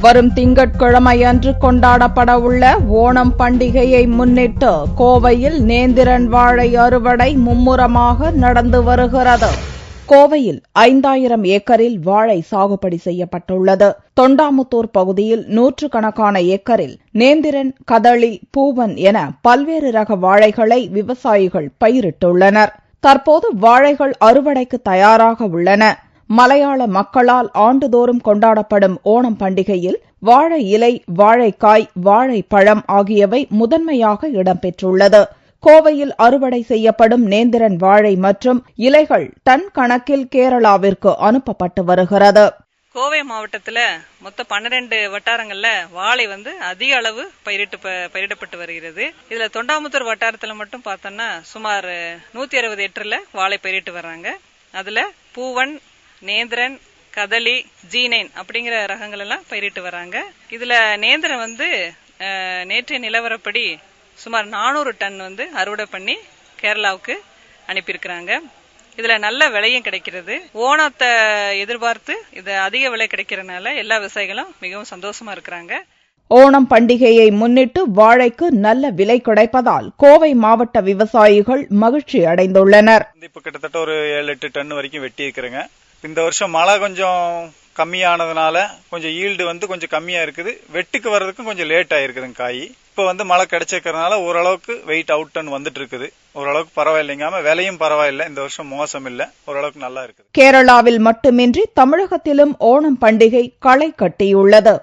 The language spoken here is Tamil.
வரும் திங்கட்கிழமையன்று கொண்டாடப்படவுள்ள ஓணம் பண்டிகையை முன்னிட்டு கோவையில் நேந்திரன் வாழை அறுவடை மும்முரமாக நடந்து வருகிறது. கோவையில் 5000 ஏக்கரில் வாழை சாகுபடி செய்யப்பட்டுள்ளது. தொண்டாமுத்தூர் பகுதியில் நூற்றுக்கணக்கான ஏக்கரில் நேந்திரன், கதளி, பூவன் என பல்வேறு ரக வாழைகளை விவசாயிகள் பயிரிட்டுள்ளனர். தற்போது வாழைகள் அறுவடைக்கு தயாராக உள்ளன. மலையாள மக்களால் ஆண்டுதோறும் கொண்டாடப்படும் ஓணம் பண்டிகையில் வாழை இலை, வாழைக்காய், வாழைப்பழம் ஆகியவை முதன்மையாக இடம்பெற்றுள்ளது. கோவையில் அறுவடை செய்யப்படும் நேந்திரன் வாழை மற்றும் இலைகள் டன் கணக்கில் கேரளாவிற்கு அனுப்பப்பட்டு வருகிறது. கோவை மாவட்டத்துல மொத்தம் 12 வட்டாரங்கள்ல வாழை அதிக அளவு பயிரிடப்பட்டு வருகிறது. இதுல தொண்டாமுத்தூர் வட்டாரத்துல மட்டும் பார்த்தோம்னா சுமார் 160 ஏக்கர்ல வாழை பயிரிட்டு வர்றாங்க. அதுல பூவன், நேந்திரன், கதளி, ஜீனைன் அப்படிங்கிற ரகங்கள் எல்லாம் பயிரிட்டு வராங்க. இதுல நேந்திரன் நேற்றைய நிலவரப்படி சுமார் 400 டன் அறுவடை பண்ணி கேரளாவுக்கு அனுப்பியிருக்கிறாங்க. இதுல நல்ல விலையும் கிடைக்கிறது. ஓணத்தை எதிர்பார்த்து இது அதிக விலை கிடைக்கிறதுனால எல்லா விவசாயிகளும் மிகவும் சந்தோஷமா இருக்கிறாங்க. ஓணம் பண்டிகையை முன்னிட்டு வாழைக்கு நல்ல விலை கிடைப்பதால் கோவை மாவட்ட விவசாயிகள் மகிழ்ச்சி அடைந்துள்ளனர். இப்ப கிட்டத்தட்ட ஒரு 7-8 டன் வரைக்கும் வெட்டி இருக்கிறேங்க. இந்த வருஷம் மழை கொஞ்சம் கம்மியானதுனால கொஞ்சம் ஈல்டு கொஞ்சம் கம்மியா இருக்குது. வெட்டுக்கு வர்றதுக்கும் கொஞ்சம் லேட் ஆயிருக்குதுங்க காய். இப்ப மழை கிடைச்சிருக்கிறதுனால ஓரளவுக்கு வெயிட் அவுட் டன் வந்துட்டு இருக்குது. ஓரளவுக்கு பரவாயில்லைங்க. விலையும் பரவாயில்லை. இந்த வருஷம் மோசம் இல்ல, ஓரளவுக்கு நல்லா இருக்குது. கேரளாவில் மட்டுமின்றி தமிழகத்திலும் ஓணம் பண்டிகை களை கட்டியுள்ளது.